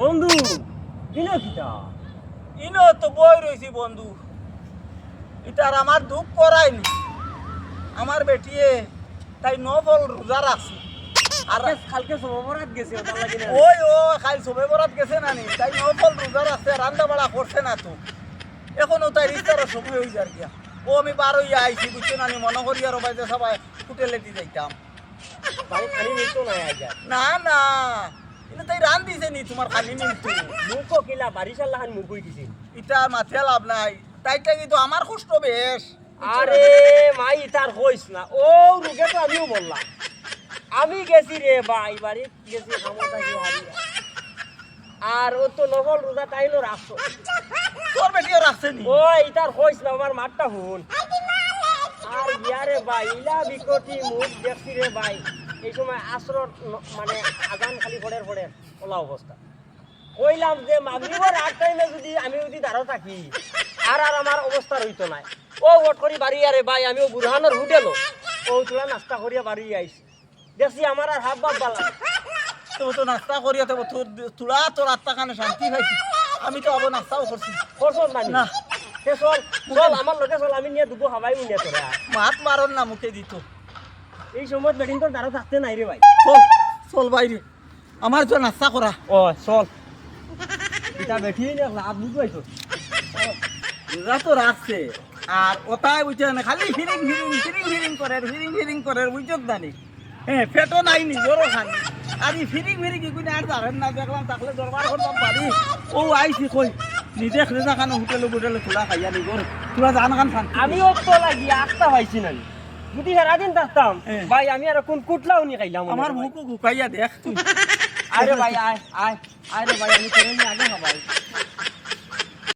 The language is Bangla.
বন্ধু কিনো কিতা ইনো তো বই রয়েছি বন্ধু, এটার আমার দুঃখ করায়নি। আমার বেটিয়ে তাই নফল রোজা রাখছি। আর কালকে সবরাত গেছে ওটা লাগি না ওই ও খাই সবে বরাত গেছে না নি, তাই নফল রোজা রাখছে, রান্না বাড়া করছে না তো। এখনো তাই ইস্তারের সময় হয়ে যার গিয়া। ও আমি বার হইয়া আইছি বুঝছো না, মনে করি আর বাইতে সবাই হোটেলে দিয়ে যাইতাম। বাড়ি খালি মিলতো না আজ না না, এটা তাই রান দিছে নি তোমার খালি মিলতো। মুখো কিলা বাড়ি সাল্লাহান মুখ কই দিছিল। এটা মাথা লাভ নাই, তাইটা কিন্তু আমার কষ্ট বেশ। আরে মাই তার হইস না, ও রুগে তো আমিও বললাম। আমি গেছি রে ভাই বাড়ি গেছি ক্ষমতা কি হারি। আর ও তো নকল রোজা তাইলো রাখছো। তোর বেটিও রাখছে নি? ওই তার হইস না, আমার মাঠটা হুন। আর ইয়ারে ভাই ইলা বিকটি মুখ দেখছি রে ভাই। এই সময় আসর মানে আজান খালি পড়ের ওলা অবস্থা। কইলাম যে মাগরিবের আগ টাইমে যদি আমি যদি দাঁড়ো থাকি আর আমার অবস্থা রইতো না। ও ওট করি বাড়ি আরে ভাই আমিও বুরহানের হোটেলও ও তোলা নাস্তা করিয়া বাড়ি আইছি। দেখছি আমার আর হাব বাপ বালা। তো তো নাস্তা করিয়া তো তোরা তোর আত্মা কানে শান্তি পাইছি। আমি তো আবার নাস্তাও করছি। করছস না না। সে চল চল আমার লগে চল, আমি নিয়ে দুবো হাবাই উনিয়া তোরা। মাত মারন না মুখে দিত। এই সময় বেডিং তোর দাঁড়ো থাকতে নাই রে ভাই। চল চল বাইরে, আমার তো নাস্তা করা। ও চল এটা বেঠিয়ে নে লাভ বুঝ পাইছো। রোজা তো রাখছে আর ওটাই বুঝছে না, খালি ফিরিং ফিরিং ফিরিং ফিরিং করে ফিরিং ফিরিং করে বুঝছত জানি। হ্যাঁ পেটও নাই নিজেরও খানি। আর এই ফিরিং ফিরিং এগুলো আর জানেন না, দেখলাম তাহলে দরবার করতাম পারি। ও আইসি কই নিজে খেলে না খানো হোটেলে হোটেলে খোলা খাইয়া নিব তোরা জান খান খান। আমিও তো লাগি আস্তা পাইছি না যদি সারাদিন থাকতাম ভাই আমি আর কোন কুটলাও নি খাইলাম। আমার মুখও গুকাইয়া দেখ তুই। আরে ভাই আয় আয় আরে ভাই আমি করে নি আগে ভাই।